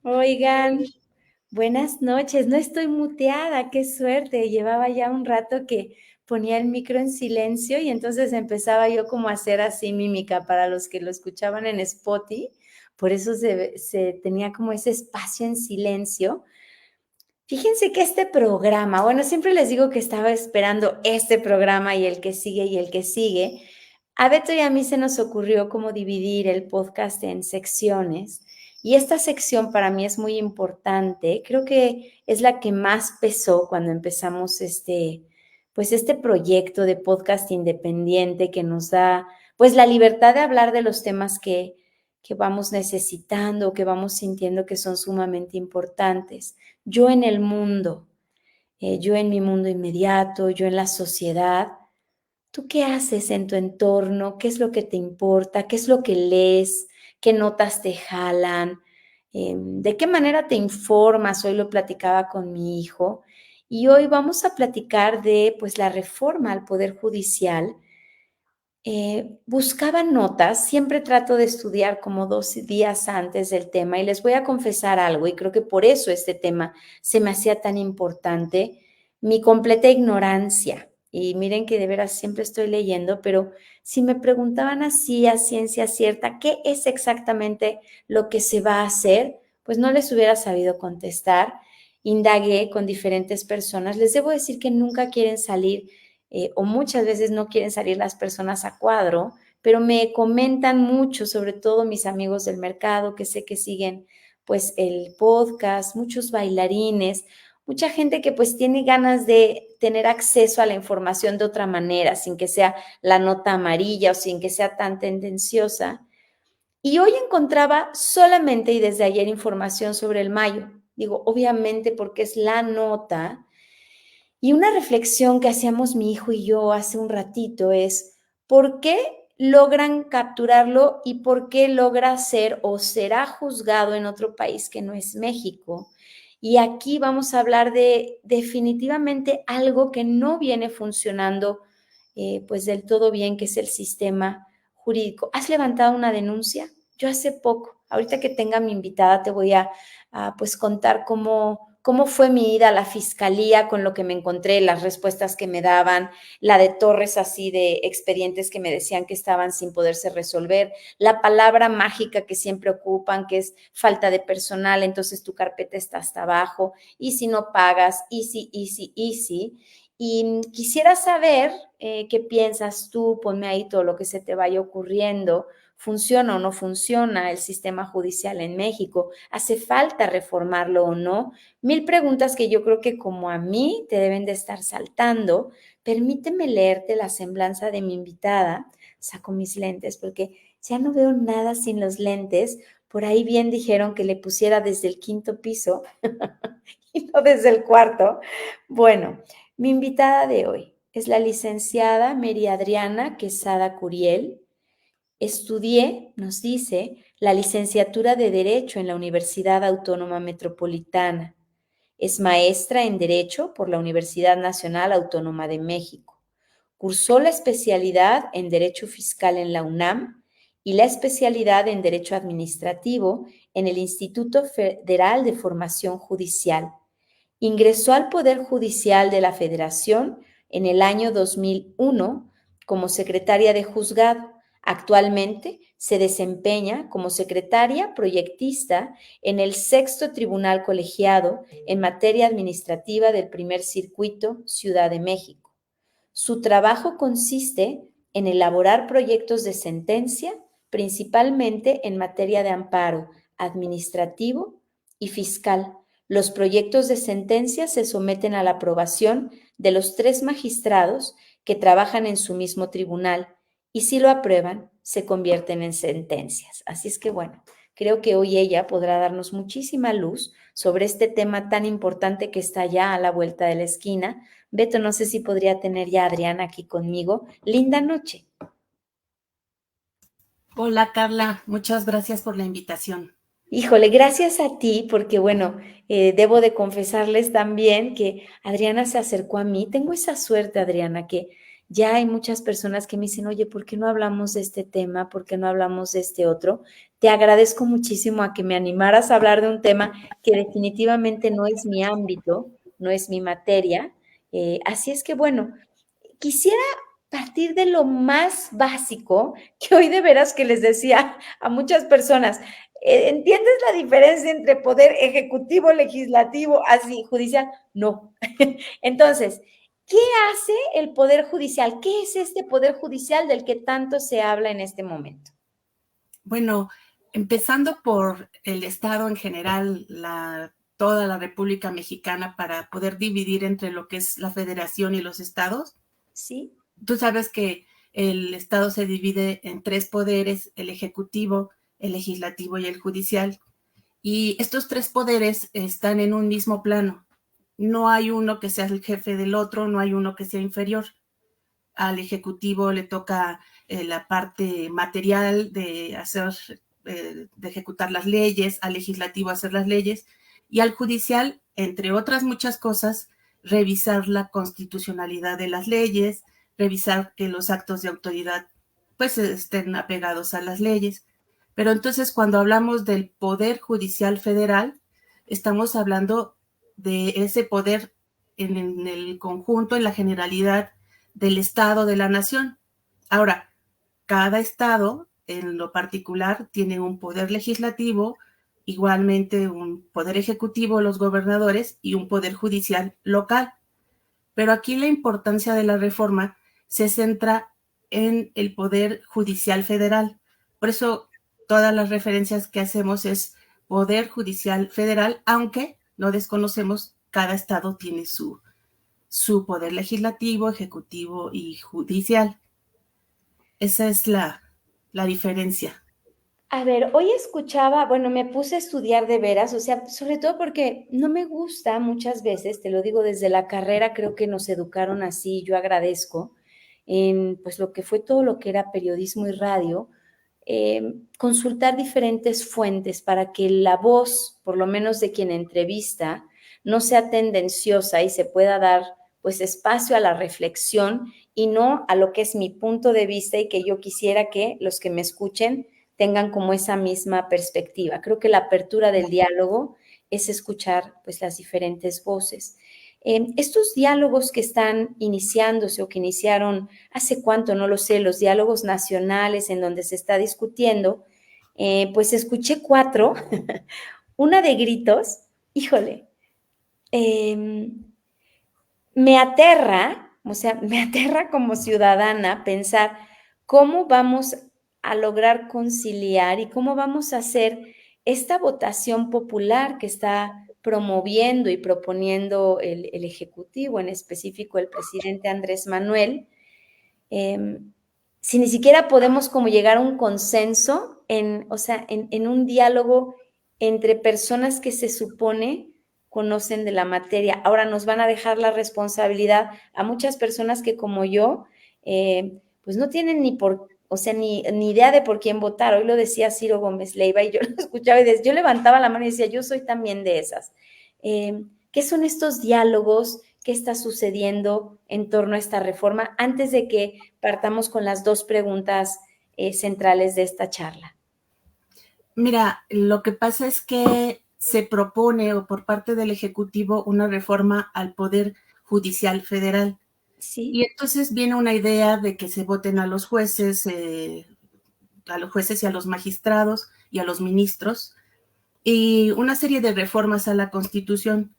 Oigan, buenas noches. No estoy muteada, qué suerte. Llevaba ya un rato que ponía el micro en silencio y entonces empezaba yo como a hacer así mímica para los que lo escuchaban en Spotify. Por eso se tenía como ese espacio en silencio. Fíjense que este programa, bueno, siempre les digo que estaba esperando este programa y el que sigue y el que sigue. A Beto y a mí se nos ocurrió como dividir el podcast en secciones y esta sección para mí es muy importante. Creo que es la que más pesó cuando empezamos pues este proyecto de podcast independiente que nos da pues la libertad de hablar de los temas que vamos necesitando, que vamos sintiendo que son sumamente importantes. Yo en el mundo, yo en mi mundo inmediato, yo en la sociedad. ¿Tú qué haces en tu entorno? ¿Qué es lo que te importa? ¿Qué es lo que lees? ¿Qué notas te jalan? ¿De qué manera te informas? Hoy lo platicaba con mi hijo y hoy vamos a platicar de pues la reforma al Poder Judicial. Buscaba notas, siempre trato de estudiar como 2 días antes del tema y les voy a confesar algo y creo que por eso este tema se me hacía tan importante, mi completa ignorancia. Y miren que de veras siempre estoy leyendo, pero si me preguntaban así a ciencia cierta, ¿qué es exactamente lo que se va a hacer? Pues no les hubiera sabido contestar. Indagué con diferentes personas. Les debo decir que nunca quieren salir o muchas veces no quieren salir las personas a cuadro, pero me comentan mucho, sobre todo mis amigos del mercado, que sé que siguen pues el podcast, muchos bailarines, mucha gente que pues tiene ganas de tener acceso a la información de otra manera, sin que sea la nota amarilla o sin que sea tan tendenciosa. Y hoy encontraba solamente y desde ayer información sobre el mayo. Digo, obviamente porque es la nota, y una reflexión que hacíamos mi hijo y yo hace un ratito es, ¿por qué logran capturarlo y por qué logra ser o será juzgado en otro país que no es México? Y aquí vamos a hablar de definitivamente algo que no viene funcionando pues del todo bien, que es el sistema jurídico. ¿Has levantado una denuncia? Yo hace poco, ahorita que tenga mi invitada te voy a pues contar cómo fue mi ida a la fiscalía con lo que me encontré, las respuestas que me daban, la de Torres así de expedientes que me decían que estaban sin poderse resolver, la palabra mágica que siempre ocupan, que es falta de personal, entonces tu carpeta está hasta abajo, y si no pagas, easy, easy, easy. Y quisiera saber qué piensas tú, ponme ahí todo lo que se te vaya ocurriendo. ¿Funciona o no funciona el sistema judicial en México? ¿Hace falta reformarlo o no? Mil preguntas que yo creo que como a mí te deben de estar saltando. Permíteme leerte la semblanza de mi invitada. Saco mis lentes porque ya no veo nada sin los lentes. Por ahí bien dijeron que le pusiera desde el quinto piso y no desde el cuarto. Bueno, mi invitada de hoy es la licenciada Mary Adriana Quesada Curiel. Estudié, nos dice, la licenciatura de Derecho en la Universidad Autónoma Metropolitana. Es maestra en Derecho por la Universidad Nacional Autónoma de México. Cursó la especialidad en Derecho Fiscal en la UNAM y la especialidad en Derecho Administrativo en el Instituto Federal de Formación Judicial. Ingresó al Poder Judicial de la Federación en el año 2001 como secretaria de juzgado. Actualmente se desempeña como secretaria proyectista en el Sexto Tribunal Colegiado en materia administrativa del Primer Circuito, Ciudad de México. Su trabajo consiste en elaborar proyectos de sentencia, principalmente en materia de amparo administrativo y fiscal. Los proyectos de sentencia se someten a la aprobación de los 3 magistrados que trabajan en su mismo tribunal y si lo aprueban, se convierten en sentencias. Así es que bueno, creo que hoy ella podrá darnos muchísima luz sobre este tema tan importante que está ya a la vuelta de la esquina. Beto, no sé si podría tener ya a Adriana aquí conmigo. Linda noche. Hola Carla, muchas gracias por la invitación. Híjole, gracias a ti, porque bueno, debo de confesarles también que Adriana se acercó a mí. Tengo esa suerte, Adriana, que ya hay muchas personas que me dicen, oye, ¿por qué no hablamos de este tema? ¿Por qué no hablamos de este otro? Te agradezco muchísimo a que me animaras a hablar de un tema que definitivamente no es mi ámbito, no es mi materia. Así es que, bueno, quisiera partir de lo más básico, que hoy de veras que les decía a muchas personas, ¿entiendes la diferencia entre poder ejecutivo, legislativo, así, judicial? No. Entonces, ¿qué hace el Poder Judicial? ¿Qué es este Poder Judicial del que tanto se habla en este momento? Bueno, empezando por el Estado en general, toda la República Mexicana, para poder dividir entre lo que es la Federación y los estados. Sí. Tú sabes que el Estado se divide en 3 poderes: el Ejecutivo, el Legislativo y el Judicial. Y estos 3 poderes están en un mismo plano. No hay uno que sea el jefe del otro, no hay uno que sea inferior. Al Ejecutivo le toca la parte material de hacer, de ejecutar las leyes, al Legislativo hacer las leyes, y al Judicial, entre otras muchas cosas, revisar la constitucionalidad de las leyes, revisar que los actos de autoridad pues estén apegados a las leyes. Pero entonces, cuando hablamos del Poder Judicial Federal, estamos hablando de ese poder en el conjunto, en la generalidad del Estado, de la nación. Ahora, cada Estado en lo particular tiene un poder legislativo, igualmente un poder ejecutivo, los gobernadores, y un poder judicial local. Pero aquí la importancia de la reforma se centra en el poder judicial federal. Por eso todas las referencias que hacemos es poder judicial federal, aunque no desconocemos, cada estado tiene su poder legislativo, ejecutivo y judicial. Esa es la diferencia. A ver, hoy escuchaba, bueno, me puse a estudiar de veras, o sea, sobre todo porque no me gusta muchas veces, te lo digo desde la carrera, creo que nos educaron así, yo agradezco, en pues lo que fue todo lo que era periodismo y radio, consultar diferentes fuentes para que la voz, por lo menos de quien entrevista, no sea tendenciosa y se pueda dar pues espacio a la reflexión y no a lo que es mi punto de vista y que yo quisiera que los que me escuchen tengan como esa misma perspectiva. Creo que la apertura del diálogo es escuchar pues las diferentes voces. Estos diálogos que están iniciándose o que iniciaron hace cuánto, no lo sé, los diálogos nacionales en donde se está discutiendo, pues escuché 4, una de gritos, híjole, eh, me aterra, o sea, me aterra como ciudadana pensar cómo vamos a lograr conciliar y cómo vamos a hacer esta votación popular que está promoviendo y proponiendo el Ejecutivo, en específico el presidente Andrés Manuel, eh, si ni siquiera podemos como llegar a un consenso o sea, en un diálogo entre personas que se supone conocen de la materia. Ahora nos van a dejar la responsabilidad a muchas personas que como yo, pues no tienen ni por, o sea, ni idea de por quién votar. Hoy lo decía Ciro Gómez Leiva y yo lo escuchaba y yo levantaba la mano y decía, yo soy también de esas. ¿Qué son estos diálogos? ¿Qué está sucediendo en torno a esta reforma? Antes de que partamos con las 2 preguntas centrales de esta charla. Mira, lo que pasa es que se propone o por parte del Ejecutivo una reforma al Poder Judicial Federal. Y Sí. entonces viene una idea de que se voten a los jueces y a los magistrados y a los ministros, y una serie de reformas a la Constitución.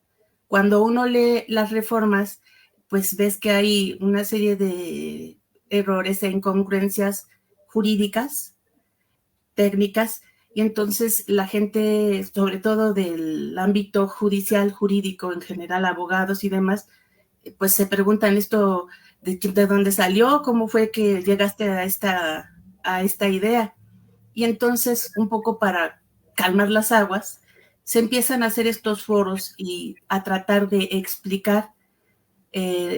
Cuando uno lee las reformas, pues ves que hay una serie de errores e incongruencias jurídicas, técnicas, y entonces la gente, sobre todo del ámbito judicial, jurídico en general, abogados y demás, pues se preguntan esto, de dónde salió, cómo fue que llegaste a esta idea. Y entonces, un poco para calmar las aguas, se empiezan a hacer estos foros y a tratar de explicar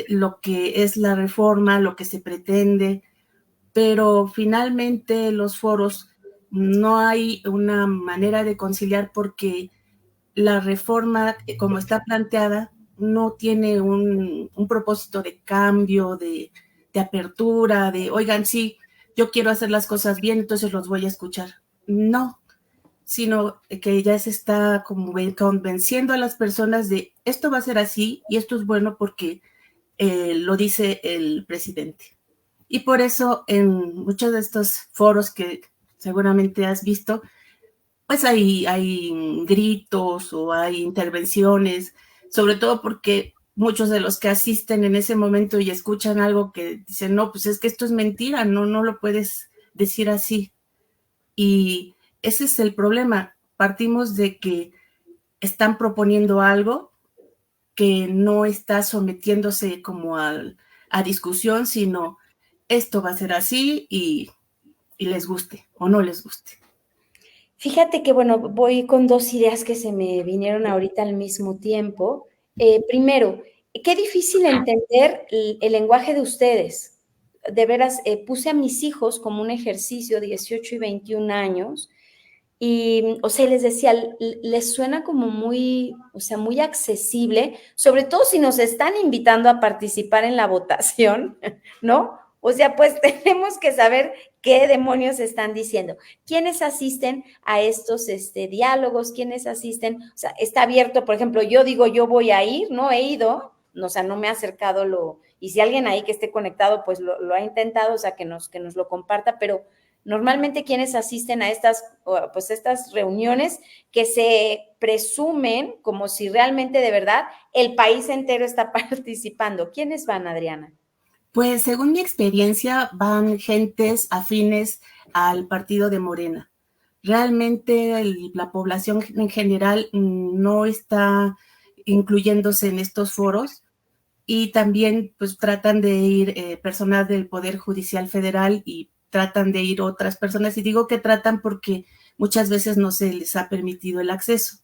lo que es la reforma, lo que se pretende, pero finalmente los foros no hay una manera de conciliar porque la reforma, como está planteada, no tiene un propósito de cambio, de apertura, de, oigan, sí, yo quiero hacer las cosas bien, entonces los voy a escuchar. No, sino que ella se está como convenciendo a las personas de esto va a ser así y esto es bueno porque lo dice el presidente. Y por eso en muchos de estos foros que seguramente has visto, pues hay gritos o hay intervenciones, sobre todo porque muchos de los que asisten en ese momento y escuchan algo que dicen, no, pues es que esto es mentira, no lo puedes decir así. Y ese es el problema. Partimos de que están proponiendo algo que no está sometiéndose como a discusión, sino esto va a ser así y les guste o no les guste. Fíjate que, bueno, voy con dos ideas que se me vinieron ahorita al mismo tiempo. Primero, qué difícil entender el lenguaje de ustedes. De veras, puse a mis hijos como un ejercicio, 18 y 21 años, y, o sea, les decía, les suena como muy, o sea, muy accesible, sobre todo si nos están invitando a participar en la votación, ¿no? O sea, pues tenemos que saber qué demonios están diciendo. ¿Quiénes asisten a estos diálogos? ¿Quiénes asisten? O sea, está abierto, por ejemplo, yo digo, yo voy a ir, no he ido, o sea, no me ha acercado y si alguien ahí que esté conectado, pues lo ha intentado, o sea, que nos lo comparta, pero normalmente quienes asisten a estas reuniones que se presumen como si realmente de verdad el país entero está participando. ¿Quiénes van, Adriana? Pues según mi experiencia van gentes afines al partido de Morena. Realmente la población en general no está incluyéndose en estos foros y también pues tratan de ir personas del Poder Judicial Federal y tratan de ir otras personas, y digo que tratan porque muchas veces no se les ha permitido el acceso,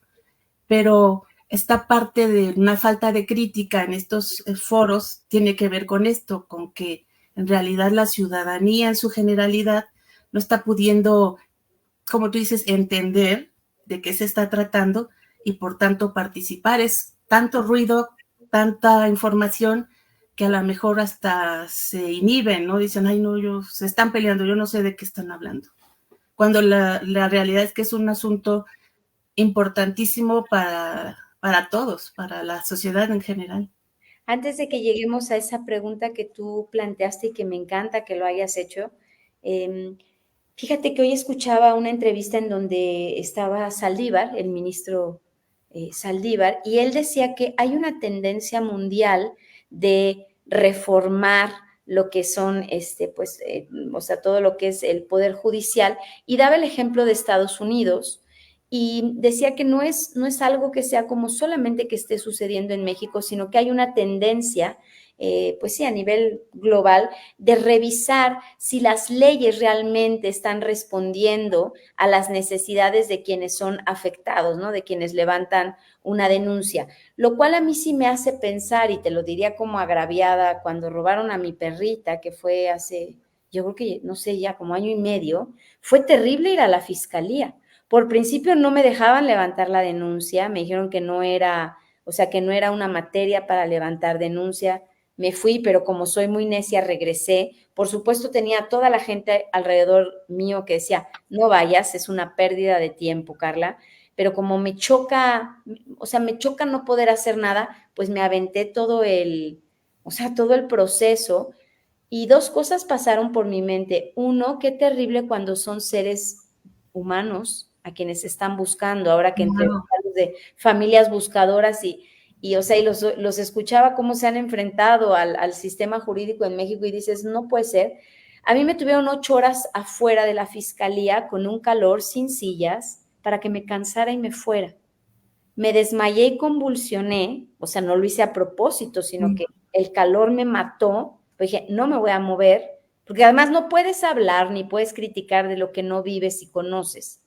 pero esta parte de una falta de crítica en estos foros tiene que ver con esto, con que en realidad la ciudadanía en su generalidad no está pudiendo, como tú dices, entender de qué se está tratando y por tanto participar. Es tanto ruido, tanta información que a lo mejor hasta se inhiben, ¿no? Dicen, ay, no, se están peleando, yo no sé de qué están hablando. Cuando la realidad es que es un asunto importantísimo para todos, para la sociedad en general. Antes de que lleguemos a esa pregunta que tú planteaste y que me encanta que lo hayas hecho, eh, fíjate que hoy escuchaba una entrevista en donde estaba Saldívar, el ministro Saldívar, y él decía que hay una tendencia mundial de reformar lo que son, o sea, todo lo que es el poder judicial, y daba el ejemplo de Estados Unidos, y decía que no es algo que sea como solamente que esté sucediendo en México, sino que hay una tendencia, pues sí, a nivel global, de revisar si las leyes realmente están respondiendo a las necesidades de quienes son afectados, ¿no? De quienes levantan una denuncia, lo cual a mí sí me hace pensar, y te lo diría como agraviada, cuando robaron a mi perrita, que fue hace, yo creo que, no sé, ya como año y medio, fue terrible ir a la fiscalía. Por principio no me dejaban levantar la denuncia, me dijeron que no era, o sea, que no era una materia para levantar denuncia. Me fui, pero como soy muy necia, regresé. Por supuesto, tenía toda la gente alrededor mío que decía, no vayas, es una pérdida de tiempo, Carla. Pero como me choca, o sea, me choca no poder hacer nada, pues me aventé todo el proceso. Y dos cosas pasaron por mi mente. Uno, qué terrible cuando son seres humanos a quienes están buscando, ahora que Claro. entrevistas de familias buscadoras o sea, y los escuchaba cómo se han enfrentado al sistema jurídico en México y dices, no puede ser. A mí me tuvieron 8 horas afuera de la fiscalía con un calor sin sillas para que me cansara y me fuera. Me desmayé y convulsioné, o sea, no lo hice a propósito, sino que el calor me mató. Pues dije, no me voy a mover, porque además no puedes hablar ni puedes criticar de lo que no vives y conoces.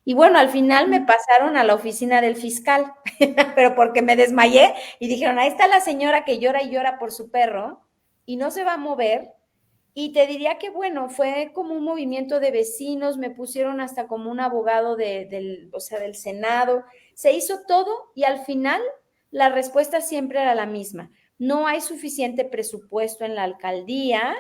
Y bueno, al final me pasaron a la oficina del fiscal, pero porque me desmayé y dijeron, ahí está la señora que llora y llora por su perro y no se va a mover. Y te diría que, bueno, fue como un movimiento de vecinos, me pusieron hasta como un abogado o sea, del Senado, se hizo todo y al final la respuesta siempre era la misma. no hay suficiente presupuesto en la alcaldía,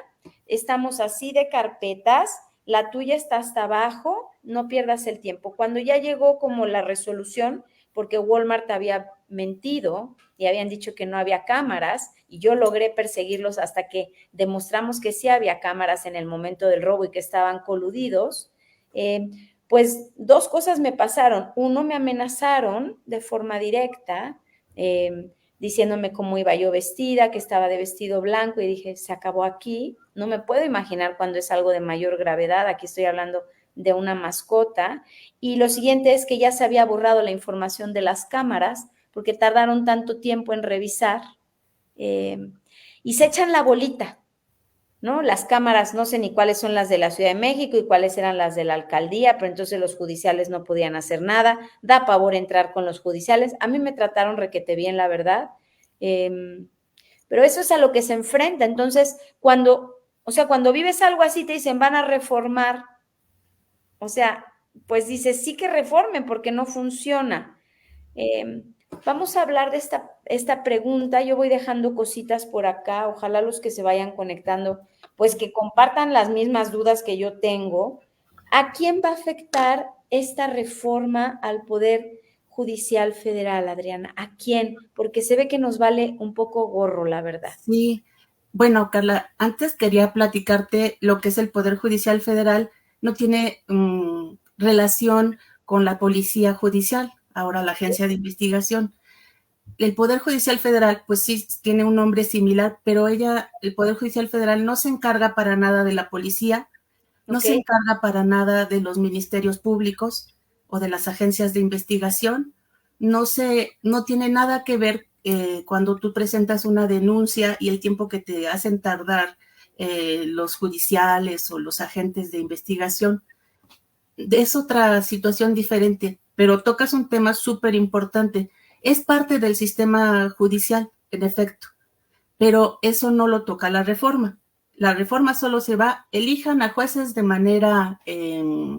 estamos así de carpetas, la tuya está hasta abajo, no pierdas el tiempo. Cuando ya llegó como la resolución, porque Walmart había mentido y habían dicho que no había cámaras, y yo logré perseguirlos hasta que demostramos que sí había cámaras en el momento del robo y que estaban coludidos, pues dos cosas me pasaron. Uno, me amenazaron de forma directa, diciéndome cómo iba yo vestida, que estaba de vestido blanco, y dije, se acabó aquí. No me puedo imaginar cuando es algo de mayor gravedad. Aquí estoy hablando de una mascota. Y lo siguiente es que ya se había borrado la información de las cámaras porque tardaron tanto tiempo en revisar, y se echan la bolita, ¿no? Las cámaras, no sé ni cuáles son las de la Ciudad de México y cuáles eran las de la alcaldía, pero entonces los judiciales no podían hacer nada. Da pavor entrar con los judiciales. A mí me trataron requete bien, la verdad. Pero eso es a lo que se enfrenta. Entonces, cuando vives algo así, te dicen, van a reformar. O sea, pues dices, sí que reformen porque no funciona. Vamos a hablar de esta pregunta. Yo voy dejando cositas por acá. Ojalá los que se vayan conectando, pues que compartan las mismas dudas que yo tengo. ¿A quién va a afectar esta reforma al Poder Judicial Federal, Adriana? ¿A quién? Porque se ve que nos vale un poco gorro, la verdad. Sí, bueno, Carla, antes quería platicarte lo que es el Poder Judicial Federal. No tiene relación con la Policía Judicial, ahora la Agencia de Investigación. El Poder Judicial Federal, pues sí, tiene un nombre similar, pero el Poder Judicial Federal no se encarga para nada de la policía, no se ¿Ok? encarga para nada de los ministerios públicos o de las agencias de investigación, no tiene nada que ver cuando tú presentas una denuncia y el tiempo que te hacen tardar los judiciales o los agentes de investigación. Es otra situación diferente, pero tocas un tema súper importante. Es parte del sistema judicial, en efecto, pero eso no lo toca la reforma. La reforma solo se va, elijan a jueces de manera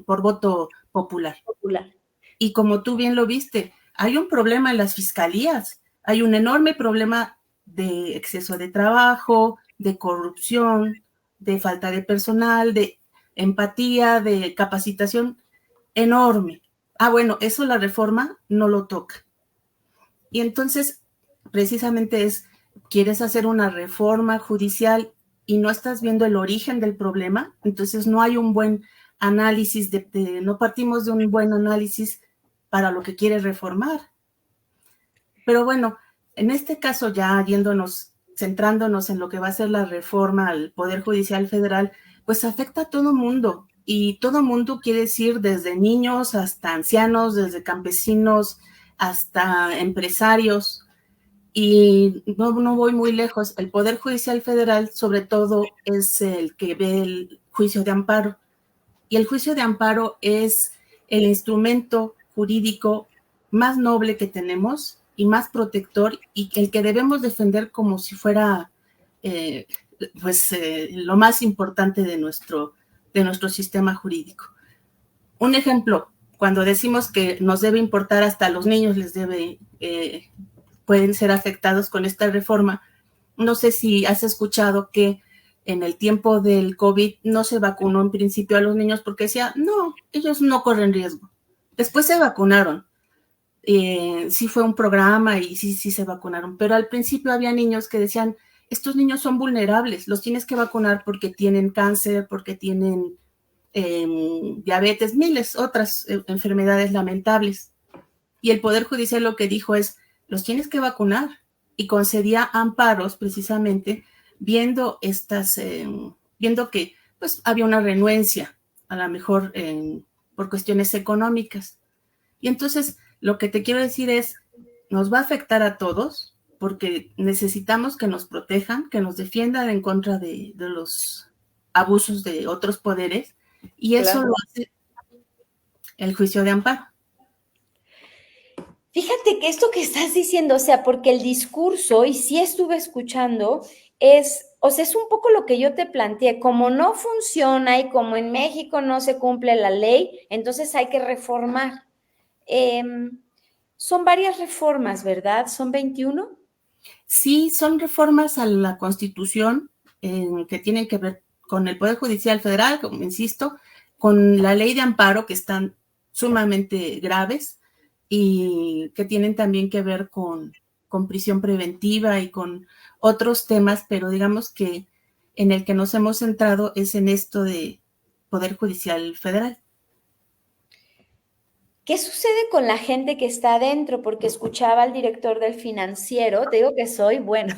por voto popular. Popular. Y como tú bien lo viste, hay un problema en las fiscalías, hay un enorme problema de exceso de trabajo, de corrupción, de falta de personal, de empatía, de capacitación enorme. Ah, bueno, eso la reforma no lo toca. Y entonces, precisamente quieres hacer una reforma judicial y no estás viendo el origen del problema, entonces no hay un buen análisis, no partimos de un buen análisis para lo que quieres reformar. Pero bueno, en este caso ya centrándonos en lo que va a ser la reforma al Poder Judicial Federal, pues afecta a todo mundo. Y todo mundo quiere decir desde niños hasta ancianos, desde campesinos hasta empresarios. Y no voy muy lejos. El Poder Judicial Federal, sobre todo, es el que ve el juicio de amparo. Y el juicio de amparo es el instrumento jurídico más noble que tenemos y más protector y el que debemos defender como si fuera lo más importante de nuestro sistema jurídico. Un ejemplo, cuando decimos que nos debe importar hasta a los niños pueden ser afectados con esta reforma. No sé si has escuchado que en el tiempo del COVID no se vacunó en principio a los niños porque decía, no, ellos no corren riesgo. Después se vacunaron. Sí fue un programa y sí se vacunaron, pero al principio había niños que decían, estos niños son vulnerables, los tienes que vacunar porque tienen cáncer, porque tienen diabetes, miles otras enfermedades lamentables. Y el Poder Judicial lo que dijo es, los tienes que vacunar, y concedía amparos precisamente viendo que pues había una renuencia, a lo mejor por cuestiones económicas. Y entonces lo que te quiero decir es, nos va a afectar a todos porque necesitamos que nos protejan, que nos defiendan en contra de los abusos de otros poderes, y eso Claro. lo hace el juicio de amparo. Fíjate que esto que estás diciendo, o sea, porque el discurso, y sí estuve escuchando, es un poco lo que yo te planteé, como no funciona y como en México no se cumple la ley, entonces hay que reformar. Son varias reformas, ¿verdad? ¿Son 21? Sí, son reformas a la Constitución que tienen que ver con el Poder Judicial Federal, como insisto, con la ley de amparo, que están sumamente graves y que tienen también que ver con prisión preventiva y con otros temas, pero digamos que en el que nos hemos centrado es en esto de Poder Judicial Federal. ¿Qué sucede con la gente que está adentro? Porque escuchaba al director del Financiero, te digo que soy, bueno,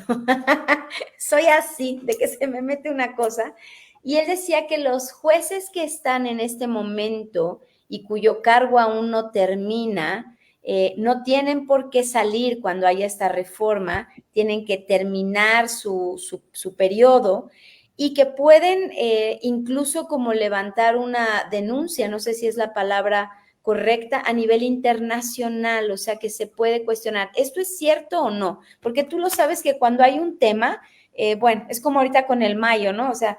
soy así, de que se me mete una cosa, y él decía que los jueces que están en este momento y cuyo cargo aún no termina, no tienen por qué salir cuando haya esta reforma, tienen que terminar su periodo y que pueden incluso como levantar una denuncia, no sé si es la palabra correcta a nivel internacional, o sea que se puede cuestionar, ¿esto es cierto o no? Porque tú lo sabes que cuando hay un tema, bueno, es como ahorita con el Mayo, ¿no? O sea,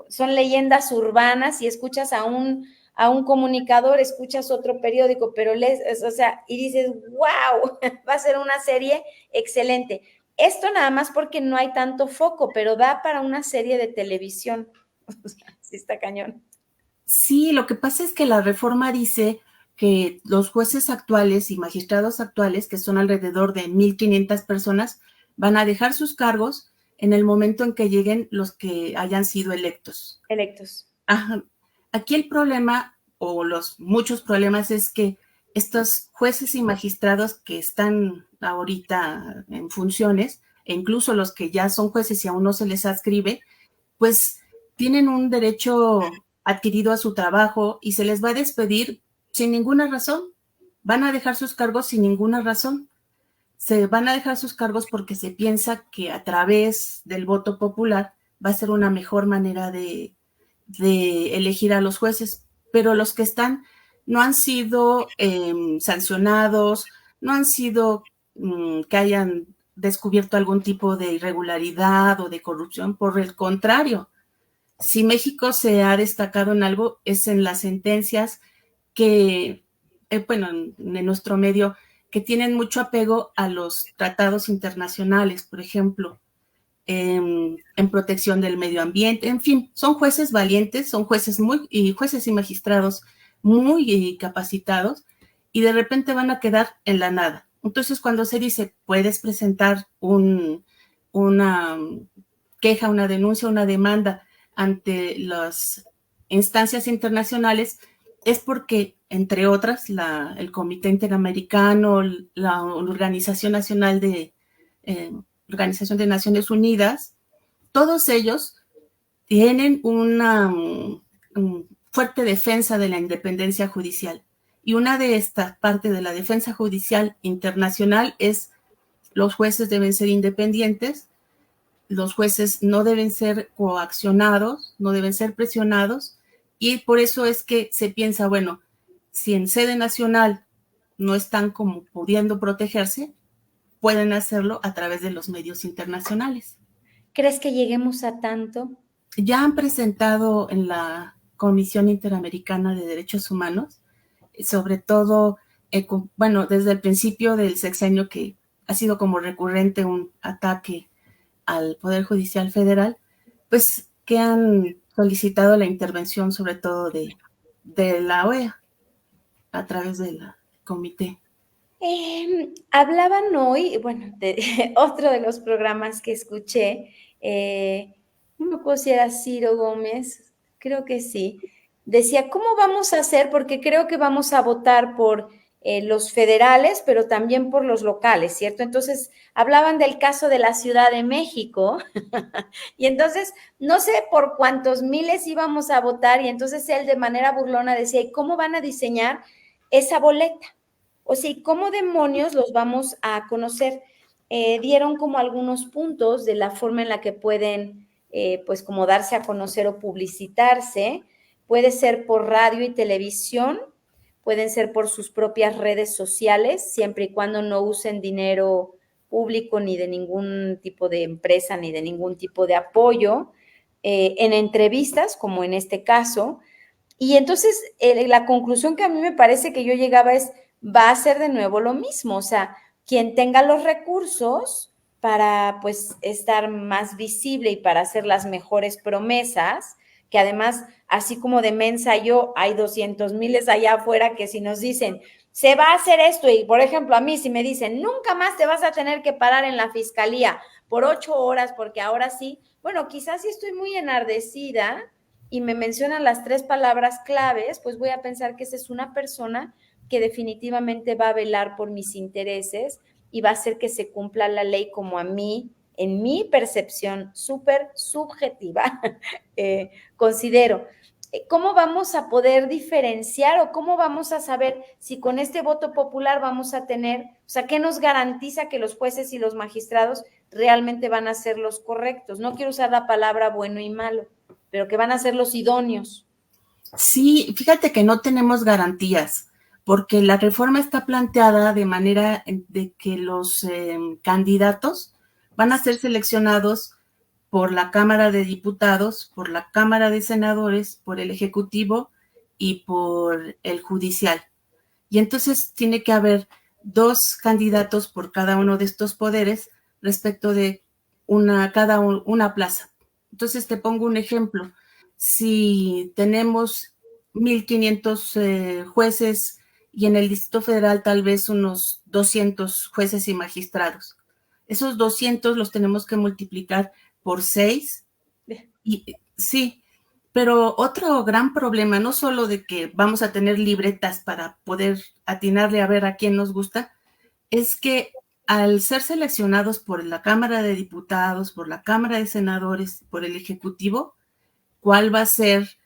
son leyendas urbanas y escuchas a un comunicador, escuchas otro periódico, pero lees, o sea, y dices, wow, va a ser una serie excelente. Esto nada más porque no hay tanto foco, pero da para una serie de televisión. O sea, sí está cañón. Sí, lo que pasa es que la reforma dice que los jueces actuales y magistrados actuales, que son alrededor de 1,500 personas, van a dejar sus cargos en el momento en que lleguen los que hayan sido electos. Electos. Ajá. Aquí el problema, o los muchos problemas, es que estos jueces y magistrados que están ahorita en funciones, e incluso los que ya son jueces y aún no se les adscribe, pues tienen un derecho adquirido a su trabajo y se les va a despedir sin ninguna razón. Van a dejar sus cargos sin ninguna razón. Se van a dejar sus cargos porque se piensa que a través del voto popular va a ser una mejor manera de elegir a los jueces, pero los que están no han sido sancionados, no han sido que hayan descubierto algún tipo de irregularidad o de corrupción, por el contrario, si México se ha destacado en algo es en las sentencias que, bueno, en nuestro medio, que tienen mucho apego a los tratados internacionales, por ejemplo, en protección del medio ambiente, en fin, son jueces valientes, son jueces y magistrados muy capacitados y de repente van a quedar en la nada. Entonces, cuando se dice, puedes presentar una queja, una denuncia, una demanda ante las instancias internacionales, es porque, entre otras, el Comité Interamericano, la Organización Nacional Organización de Naciones Unidas, todos ellos tienen una fuerte defensa de la independencia judicial. Y una de estas partes de la defensa judicial internacional es los jueces deben ser independientes, los jueces no deben ser coaccionados, no deben ser presionados, y por eso es que se piensa, bueno, si en sede nacional no están como pudiendo protegerse, pueden hacerlo a través de los medios internacionales. ¿Crees que lleguemos a tanto? Ya han presentado en la Comisión Interamericana de Derechos Humanos, sobre todo, bueno, desde el principio del sexenio, que ha sido como recurrente un ataque al Poder Judicial Federal, pues que han solicitado la intervención sobre todo de la OEA a través del comité. Hablaban hoy, bueno, de otro de los programas que escuché, no me acuerdo si era Ciro Gómez, creo que sí, decía, ¿cómo vamos a hacer? Porque creo que vamos a votar por los federales, pero también por los locales, ¿cierto? Entonces, hablaban del caso de la Ciudad de México, y entonces, no sé por cuántos miles íbamos a votar, y entonces él de manera burlona decía, ¿y cómo van a diseñar esa boleta? O sea, ¿y cómo demonios los vamos a conocer? Dieron como algunos puntos de la forma en la que pueden, pues, como darse a conocer o publicitarse. Puede ser por radio y televisión, pueden ser por sus propias redes sociales, siempre y cuando no usen dinero público ni de ningún tipo de empresa ni de ningún tipo de apoyo, en entrevistas, como en este caso. Y entonces la conclusión que a mí me parece que yo llegaba es, va a ser de nuevo lo mismo, o sea, quien tenga los recursos para pues estar más visible y para hacer las mejores promesas, que además, así como de mensa yo, hay 200,000 allá afuera que si nos dicen, se va a hacer esto, y por ejemplo a mí si me dicen, nunca más te vas a tener que parar en la fiscalía por 8 horas, porque ahora sí, bueno, quizás si estoy muy enardecida y me mencionan las 3 palabras claves, pues voy a pensar que esa es una persona que definitivamente va a velar por mis intereses y va a hacer que se cumpla la ley como a mí, en mi percepción súper subjetiva, considero. ¿Cómo vamos a poder diferenciar o cómo vamos a saber si con este voto popular vamos a tener, o sea, qué nos garantiza que los jueces y los magistrados realmente van a ser los correctos? No quiero usar la palabra bueno y malo, pero que van a ser los idóneos. Sí, fíjate que no tenemos garantías, porque la reforma está planteada de manera de que los candidatos van a ser seleccionados por la Cámara de Diputados, por la Cámara de Senadores, por el Ejecutivo y por el Judicial. Y entonces tiene que haber 2 candidatos por cada uno de estos poderes respecto de una plaza. Entonces te pongo un ejemplo. Si tenemos 1,500 jueces y en el Distrito Federal tal vez unos 200 jueces y magistrados, esos 200 los tenemos que multiplicar por 6. Y sí, pero otro gran problema, no solo de que vamos a tener libretas para poder atinarle a ver a quién nos gusta, es que al ser seleccionados por la Cámara de Diputados, por la Cámara de Senadores, por el Ejecutivo, ¿cuál va a ser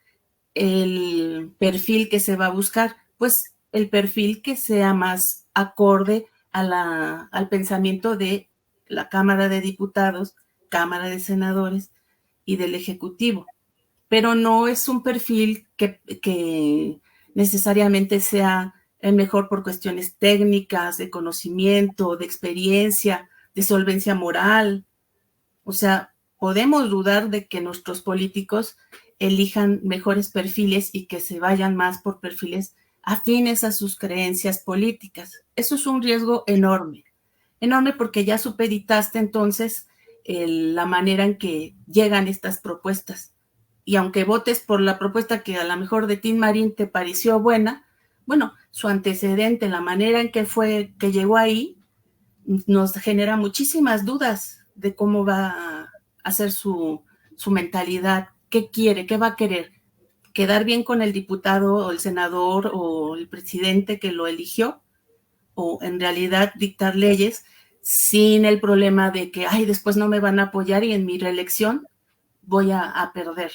el perfil que se va a buscar? Pues el perfil que sea más acorde al pensamiento de la Cámara de Diputados, Cámara de Senadores y del Ejecutivo. Pero no es un perfil que necesariamente sea el mejor por cuestiones técnicas, de conocimiento, de experiencia, de solvencia moral. O sea, podemos dudar de que nuestros políticos elijan mejores perfiles y que se vayan más por perfiles afines a sus creencias políticas. Eso es un riesgo enorme, enorme porque ya supeditaste entonces la manera en que llegan estas propuestas. Y aunque votes por la propuesta que a lo mejor de Tin Marín te pareció buena, bueno, su antecedente, la manera en que fue, que llegó ahí, nos genera muchísimas dudas de cómo va a ser su mentalidad, qué quiere, qué va a querer, quedar bien con el diputado o el senador o el presidente que lo eligió, o en realidad dictar leyes sin el problema de que, ay, después no me van a apoyar y en mi reelección voy a perder,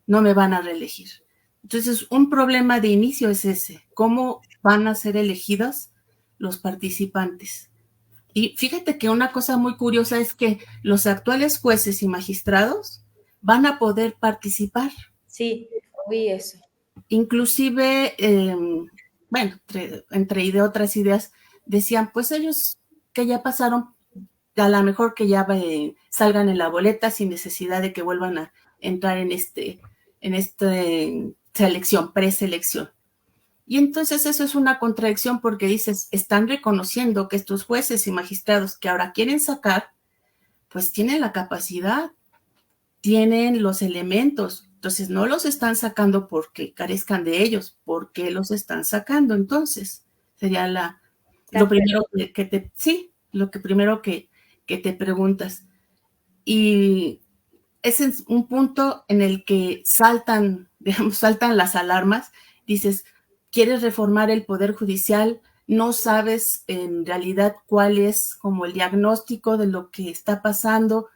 no me van a reelegir. Entonces, un problema de inicio es ese, cómo van a ser elegidos los participantes. Y fíjate que una cosa muy curiosa es que los actuales jueces y magistrados van a poder participar. Sí, oí eso. Inclusive, bueno, entre de otras ideas, decían, pues ellos que ya pasaron, a lo mejor que ya salgan en la boleta sin necesidad de que vuelvan a entrar en selección, preselección. Y entonces eso es una contradicción porque dices, están reconociendo que estos jueces y magistrados que ahora quieren sacar, pues tienen la capacidad, tienen los elementos, entonces no los están sacando porque carezcan de ellos, ¿por qué los están sacando? Entonces, sería lo primero que te preguntas. Y ese es un punto en el que saltan las alarmas, dices, quieres reformar el Poder Judicial, no sabes en realidad cuál es como el diagnóstico de lo que está pasando,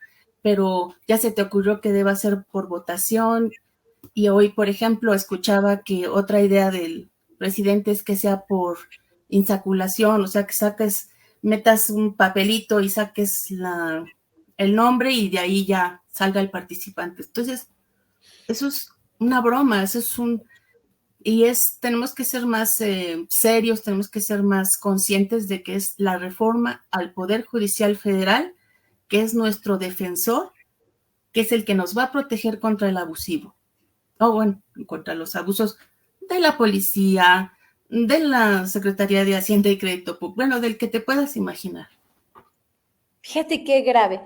pero ya se te ocurrió que deba ser por votación. Y hoy, por ejemplo, escuchaba que otra idea del presidente es que sea por insaculación, o sea, que metas un papelito y saques el nombre y de ahí ya salga el participante. Entonces, eso es una broma, tenemos que ser más serios, tenemos que ser más conscientes de que es la reforma al Poder Judicial Federal, que es nuestro defensor, que es el que nos va a proteger contra el abusivo, o bueno, contra los abusos de la policía, de la Secretaría de Hacienda y Crédito Público, bueno, del que te puedas imaginar. Fíjate qué grave.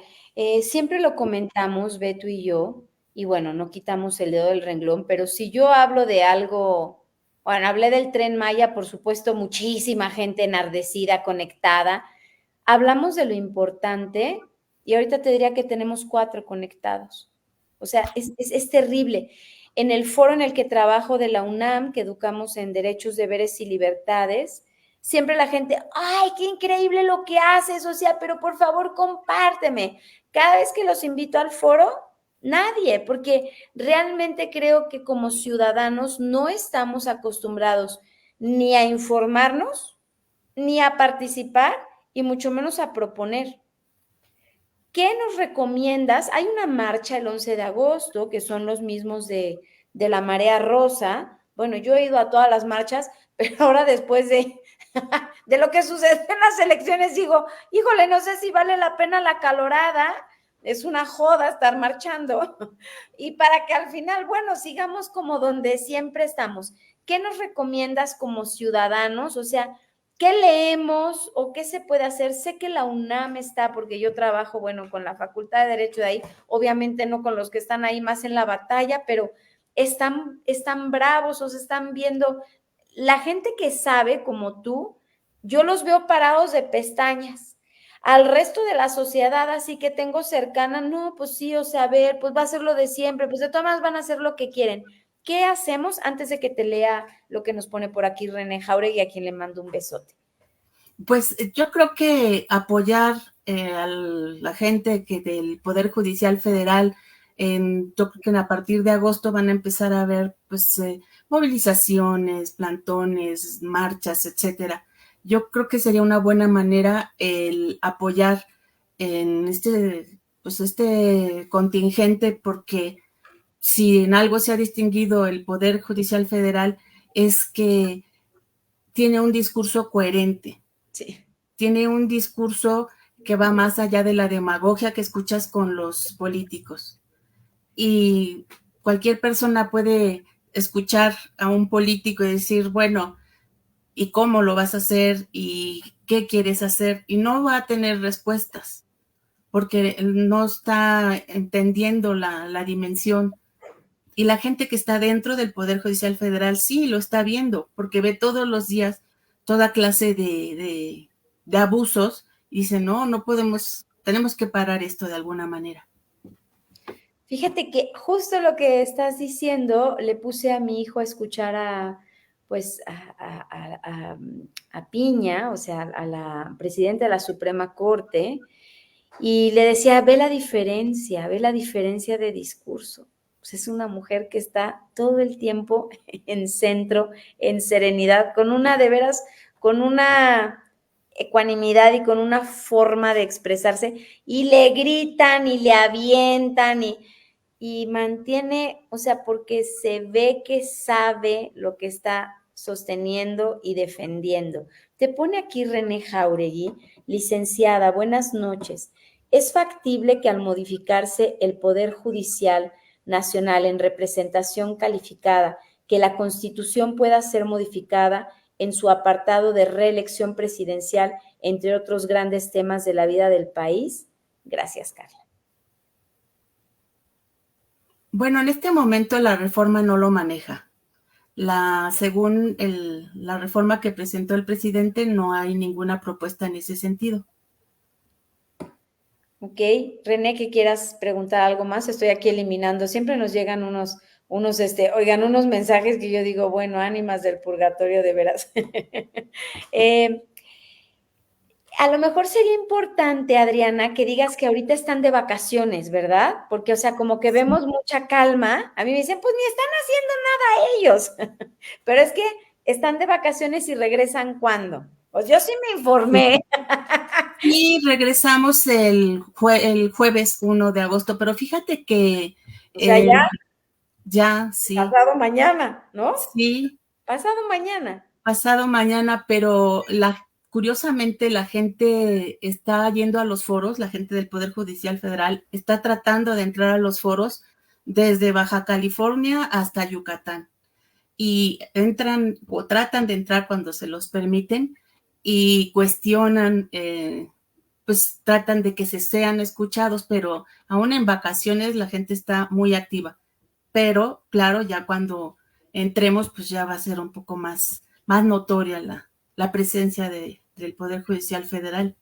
Siempre lo comentamos, Beto y yo, y bueno, no quitamos el dedo del renglón, pero si yo hablo de algo, bueno, hablé del Tren Maya, por supuesto, muchísima gente enardecida, conectada. Hablamos de lo importante y ahorita te diría que tenemos 4 conectados. O sea, es terrible. En el foro en el que trabajo de la UNAM, que educamos en derechos, deberes y libertades, siempre la gente, ay, qué increíble lo que haces, o sea, pero por favor compárteme. Cada vez que los invito al foro, nadie, porque realmente creo que como ciudadanos no estamos acostumbrados ni a informarnos, ni a participar, y mucho menos a proponer. ¿Qué nos recomiendas? Hay una marcha el 11 de agosto, que son los mismos de la Marea Rosa. Bueno, yo he ido a todas las marchas, pero ahora después de lo que sucede en las elecciones, digo, híjole, no sé si vale la pena la calorada, es una joda estar marchando, y para que al final, bueno, sigamos como donde siempre estamos. ¿Qué nos recomiendas como ciudadanos? O sea, ¿qué leemos o qué se puede hacer? Sé que la UNAM está, porque yo trabajo, bueno, con la Facultad de Derecho de ahí, obviamente no con los que están ahí más en la batalla, pero están bravos o se están viendo. La gente que sabe, como tú, yo los veo parados de pestañas. Al resto de la sociedad, así que tengo cercana, no, pues sí, o sea, a ver, pues va a ser lo de siempre, pues de todas maneras van a hacer lo que quieren. ¿Qué hacemos antes de que te lea lo que nos pone por aquí René Jauregui, a quien le mando un besote? Pues yo creo que apoyar a la gente que del Poder Judicial Federal, yo creo que a partir de agosto van a empezar a haber pues movilizaciones, plantones, marchas, etcétera. Yo creo que sería una buena manera el apoyar en este contingente, porque si en algo se ha distinguido el Poder Judicial Federal es que tiene un discurso coherente. Sí. Tiene un discurso que va más allá de la demagogia que escuchas con los políticos. Y cualquier persona puede escuchar a un político y decir, bueno, ¿y cómo lo vas a hacer? ¿Y qué quieres hacer? Y no va a tener respuestas, porque no está entendiendo la dimensión. Y la gente que está dentro del Poder Judicial Federal sí lo está viendo, porque ve todos los días toda clase de abusos y dice, no, no podemos, tenemos que parar esto de alguna manera. Fíjate que justo lo que estás diciendo, le puse a mi hijo a escuchar pues, a Piña, o sea, a la presidenta de la Suprema Corte, y le decía, ve la diferencia de discurso. Pues es una mujer que está todo el tiempo en centro, en serenidad, con una de veras, con una ecuanimidad y con una forma de expresarse, y le gritan y le avientan y mantiene, o sea, porque se ve que sabe lo que está sosteniendo y defendiendo. Te pone aquí René Jauregui, licenciada, buenas noches. ¿Es factible que al modificarse el Poder Judicial Nacional en representación calificada, que la Constitución pueda ser modificada en su apartado de reelección presidencial, entre otros grandes temas de la vida del país? Gracias, Carla. Bueno, en este momento la reforma no lo maneja. Según la reforma que presentó el presidente, no hay ninguna propuesta en ese sentido. Ok, René, que quieras preguntar algo más, estoy aquí eliminando. Siempre nos llegan unos mensajes que yo digo, bueno, ánimas del purgatorio de veras. A lo mejor sería importante, Adriana, que digas que ahorita están de vacaciones, ¿verdad? Porque, o sea, como que vemos mucha calma. A mí me dicen, pues ni están haciendo nada ellos. Pero es que están de vacaciones y regresan ¿cuándo? Pues yo sí me informé. Y regresamos el jueves 1 de agosto, pero fíjate que O sea, ya, sí, pasado mañana, ¿no? sí, Pasado mañana. pasado mañana, pero curiosamente la gente está yendo a los foros, la gente del Poder Judicial Federal está tratando de entrar a los foros desde Baja California hasta Yucatán. Y entran o tratan de entrar cuando se los permiten y cuestionan pues tratan de que se sean escuchados, pero aún en vacaciones la gente está muy activa. Pero claro, ya cuando entremos, pues ya va a ser un poco más notoria la presencia del Poder Judicial Federal.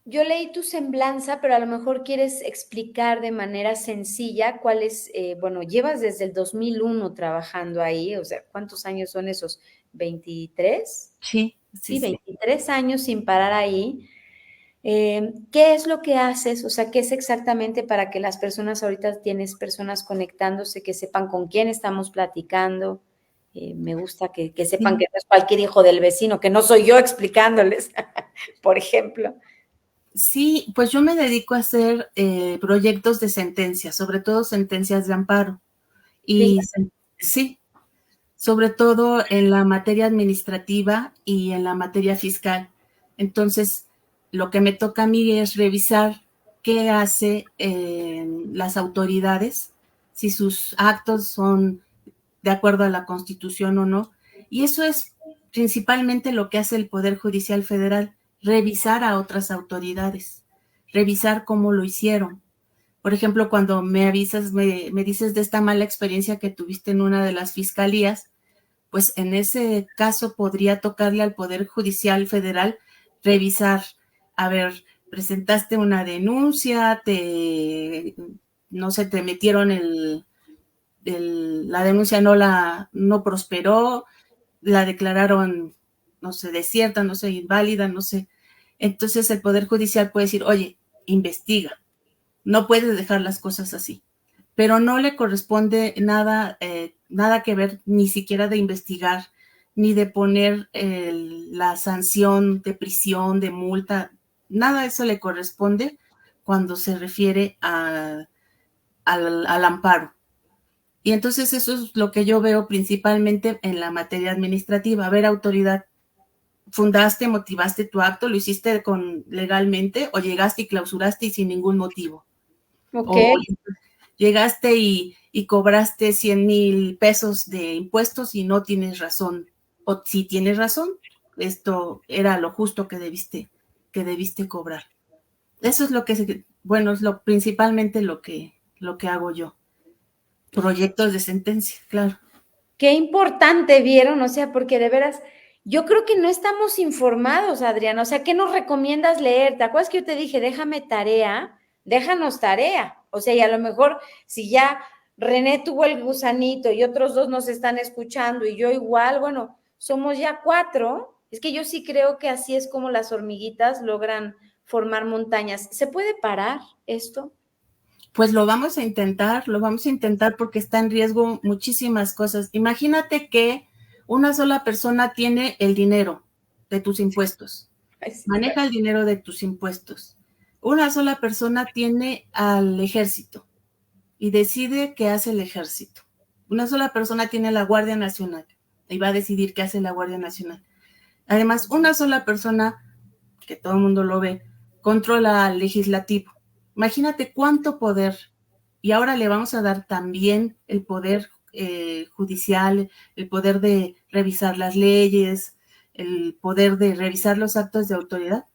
Yo leí tu semblanza, pero a lo mejor quieres explicar de manera sencilla cuál es, bueno, llevas desde el 2001 trabajando ahí, o sea, ¿cuántos años son esos? ¿23? Sí, sí, Sí, sí. 23 años sin parar ahí. ¿Qué es lo que haces? O sea, ¿qué es exactamente para que las personas, ahorita tienes personas conectándose, que sepan con quién estamos platicando? Me gusta que sepan Sí. que no es cualquier hijo del vecino, que no soy yo explicándoles, por ejemplo. Sí, pues yo me dedico a hacer proyectos de sentencias, sobre todo sentencias de amparo. Y Fíjate. sí, sobre todo en la materia administrativa y en la materia fiscal. Entonces, lo que me toca a mí es revisar qué hace las autoridades, si sus actos son de acuerdo a la Constitución o no. Y eso es principalmente lo que hace el Poder Judicial Federal, revisar a otras autoridades, revisar cómo lo hicieron. Por ejemplo, cuando me avisas, me dices de esta mala experiencia que tuviste en una de las fiscalías, pues en ese caso podría tocarle al Poder Judicial Federal revisar, a ver, presentaste una denuncia, no sé, te metieron la denuncia no prosperó, la declararon, no sé, desierta, no sé, inválida, no sé. Entonces el Poder Judicial puede decir, oye, investiga, no puedes dejar las cosas así. Pero no le corresponde nada que ver ni siquiera de investigar, ni de poner la sanción de prisión, de multa, nada de eso le corresponde cuando se refiere al amparo. Y entonces eso es lo que yo veo principalmente en la materia administrativa. A ver, autoridad, fundaste, motivaste tu acto, lo hiciste legalmente o llegaste y clausuraste y sin ningún motivo. Ok. O llegaste y cobraste 100,000 pesos de impuestos y no tienes razón. O si tienes razón, esto era lo justo que debiste cobrar. Eso es lo que, bueno, es principalmente lo que hago yo. Proyectos de sentencia, claro. Qué importante vieron, o sea, porque de veras, yo creo que no estamos informados, Adriana. O sea, ¿qué nos recomiendas leer? ¿Te acuerdas que yo te dije, déjame tarea? Déjanos tarea. O sea, y a lo mejor si ya René tuvo el gusanito y otros dos nos están escuchando y yo igual, bueno, somos ya 4. Es que yo sí creo que así es como las hormiguitas logran formar montañas. ¿Se puede parar esto? Pues lo vamos a intentar porque está en riesgo muchísimas cosas. Imagínate que una sola persona tiene el dinero de tus impuestos, Ay, sí, maneja el dinero de tus impuestos. Una sola persona tiene al ejército y decide qué hace el ejército. Una sola persona tiene la Guardia Nacional y va a decidir qué hace la Guardia Nacional. Además, una sola persona, que todo el mundo lo ve, controla al legislativo. Imagínate cuánto poder. Y ahora le vamos a dar también el poder judicial, el poder de revisar las leyes, el poder de revisar los actos de autoridad.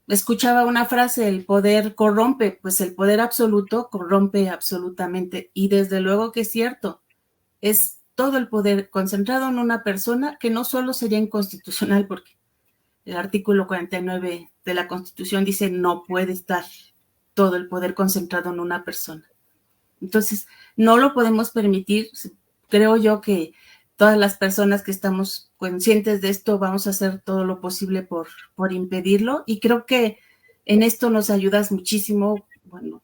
Escuchaba una frase, el poder corrompe, pues el poder absoluto corrompe absolutamente. Y desde luego que es cierto, es todo el poder concentrado en una persona que no solo sería inconstitucional, porque el artículo 49 de la Constitución dice no puede estar todo el poder concentrado en una persona. Entonces, no lo podemos permitir. Creo yo que todas las personas que estamos conscientes de esto vamos a hacer todo lo posible por impedirlo. Y creo que en esto nos ayudas muchísimo. Bueno,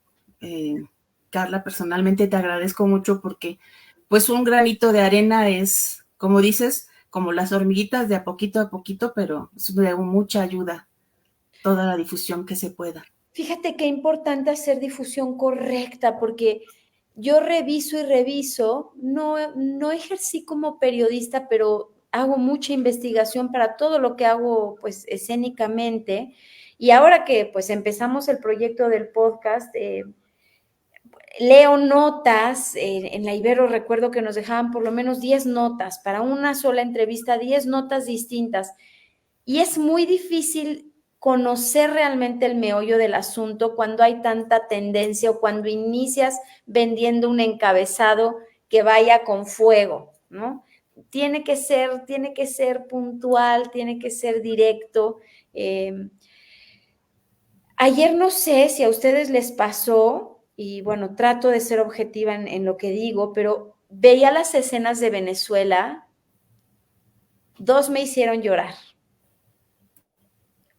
Carla, personalmente te agradezco mucho porque pues un granito de arena es, como dices, como las hormiguitas de a poquito, pero es de mucha ayuda toda la difusión que se pueda. Fíjate qué importante hacer difusión correcta, porque yo reviso y reviso, no ejercí como periodista, pero hago mucha investigación para todo lo que hago, pues, escénicamente. Y ahora que, pues, empezamos el proyecto del podcast, leo notas, en la Ibero recuerdo que nos dejaban por lo menos 10 notas, para una sola entrevista, 10 notas distintas. Y es muy difícil conocer realmente el meollo del asunto cuando hay tanta tendencia o cuando inicias vendiendo un encabezado que vaya con fuego, ¿no? Tiene que ser puntual, tiene que ser directo. Ayer no sé si a ustedes les pasó, y bueno, trato de ser objetiva en lo que digo, pero veía las escenas de Venezuela, dos me hicieron llorar.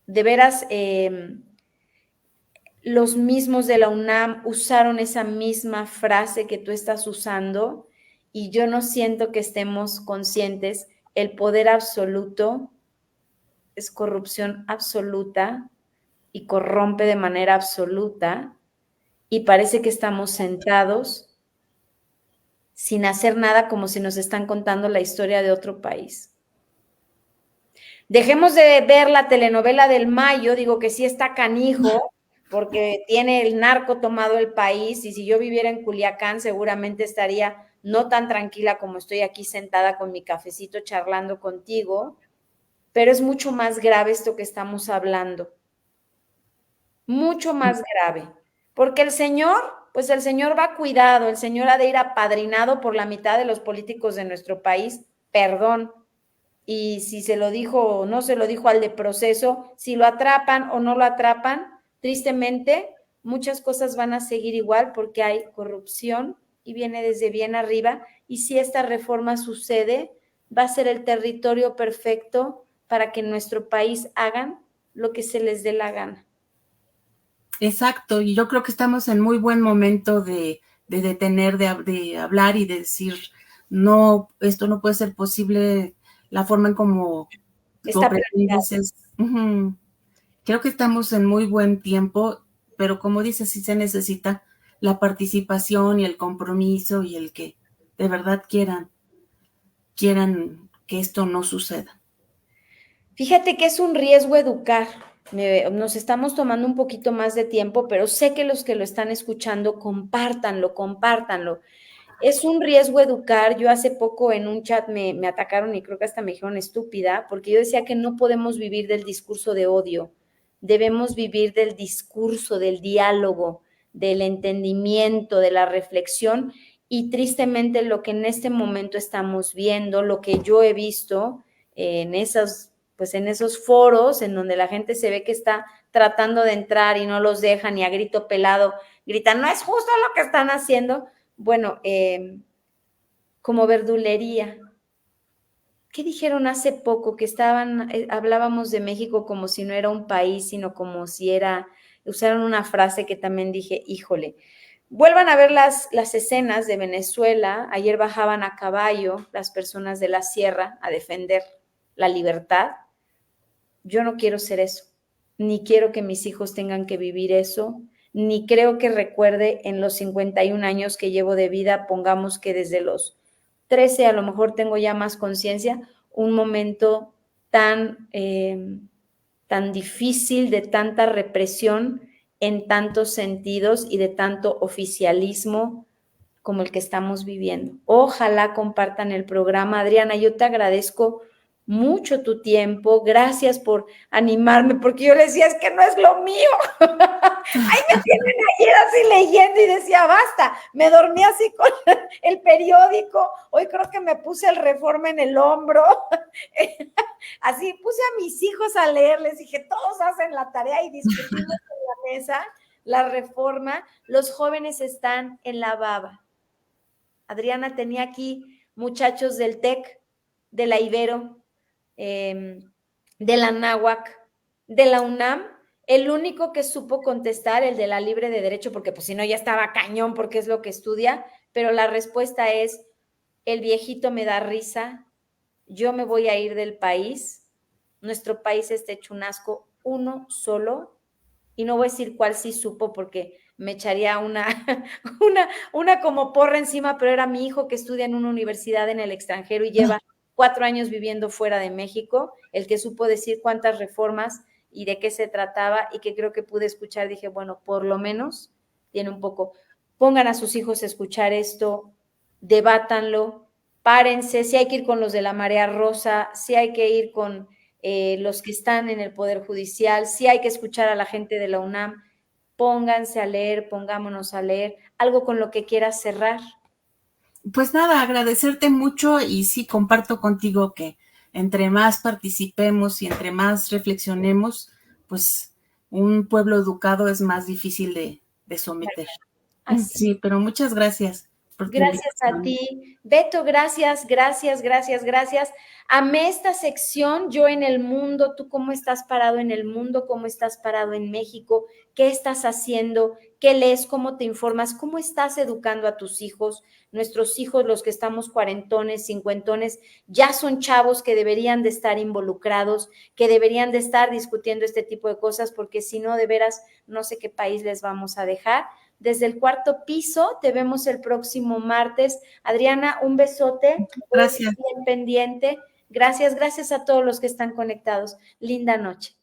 De veras, los mismos de la UNAM usaron esa misma frase que tú estás usando y yo no siento que estemos conscientes. El poder absoluto es corrupción absoluta y corrompe de manera absoluta y parece que estamos sentados sin hacer nada como si nos están contando la historia de otro país. Dejemos de ver la telenovela del Mayo, digo que sí está canijo, porque tiene el narco tomado el país, y si yo viviera en Culiacán seguramente estaría no tan tranquila como estoy aquí sentada con mi cafecito charlando contigo, pero es mucho más grave esto que estamos hablando, mucho más grave, porque pues el señor va cuidado, el señor ha de ir apadrinado por la mitad de los políticos de nuestro país, perdón, y si se lo dijo o no se lo dijo al de proceso, si lo atrapan o no lo atrapan, tristemente muchas cosas van a seguir igual porque hay corrupción y viene desde bien arriba, y si esta reforma sucede, va a ser el territorio perfecto para que en nuestro país hagan lo que se les dé la gana. Exacto, y yo creo que estamos en muy buen momento de detener, de hablar y de decir, no, esto no puede ser posible, la forma en como tú pretendes es, creo que estamos en muy buen tiempo, pero como dices, sí se necesita la participación y el compromiso y el que de verdad quieran que esto no suceda. Fíjate que es un riesgo educar. Nos estamos tomando un poquito más de tiempo, pero sé que los que lo están escuchando, compártanlo, compártanlo. Es un riesgo educar. Yo hace poco en un chat me atacaron y creo que hasta me dijeron estúpida, porque yo decía que no podemos vivir del discurso de odio. Debemos vivir del discurso, del diálogo, del entendimiento, de la reflexión. Y tristemente lo que en este momento estamos viendo, lo que yo he visto en esos foros en donde la gente se ve que está tratando de entrar y no los dejan y a grito pelado gritan, no es justo lo que están haciendo. Bueno, como verdulería. ¿Qué dijeron hace poco? Que hablábamos de México como si no era un país, sino como si era, usaron una frase que también dije, híjole, vuelvan a ver las escenas de Venezuela. Ayer bajaban a caballo las personas de la sierra a defender la libertad. Yo no quiero ser eso, ni quiero que mis hijos tengan que vivir eso, ni creo que recuerde en los 51 años que llevo de vida, pongamos que desde los 13 a lo mejor tengo ya más conciencia, un momento tan difícil, de tanta represión en tantos sentidos y de tanto oficialismo como el que estamos viviendo. Ojalá compartan el programa. Adriana, yo te agradezco mucho tu tiempo, gracias por animarme, porque yo le decía, es que no es lo mío. Ahí me tienen ayer así leyendo y decía, basta, me dormí así con el periódico, hoy creo que me puse el Reforma en el hombro, así puse a mis hijos a leer, les dije, todos hacen la tarea y discutimos en la mesa la Reforma, los jóvenes están en la baba. Adriana tenía aquí muchachos del TEC, de la Ibero, de la Anáhuac, de la UNAM, el único que supo contestar, el de la Libre de Derecho, porque pues si no ya estaba cañón porque es lo que estudia, pero la respuesta es, el viejito me da risa, yo me voy a ir del país, nuestro país está hecho un asco, uno solo, y no voy a decir cuál sí supo porque me echaría una como porra encima, pero era mi hijo que estudia en una universidad en el extranjero y lleva 4 años viviendo fuera de México, el que supo decir cuántas reformas y de qué se trataba, y que creo que pude escuchar, dije, bueno, por lo menos tiene un poco. Pongan a sus hijos a escuchar esto, debátanlo, párense, si hay que ir con los de la Marea Rosa, si hay que ir con los que están en el Poder Judicial, sí hay que escuchar a la gente de la UNAM, pónganse a leer, pongámonos a leer, algo con lo que quieras cerrar. Pues nada, agradecerte mucho y sí comparto contigo que entre más participemos y entre más reflexionemos, pues un pueblo educado es más difícil de someter. Así. Sí, pero muchas gracias por tu Gracias a invitación. ti. Beto, gracias, gracias, gracias, gracias. Amé esta sección, yo en el mundo, tú cómo estás parado en el mundo, cómo estás parado en México, qué estás haciendo, qué lees, cómo te informas, cómo estás educando a tus hijos. Nuestros hijos, los que estamos cuarentones, cincuentones, ya son chavos que deberían de estar involucrados, que deberían de estar discutiendo este tipo de cosas, porque si no, de veras, no sé qué país les vamos a dejar. Desde el cuarto piso, te vemos el próximo martes. Adriana, un besote, voy a estar Gracias. bien pendiente. Gracias, gracias a todos los que están conectados. Linda noche.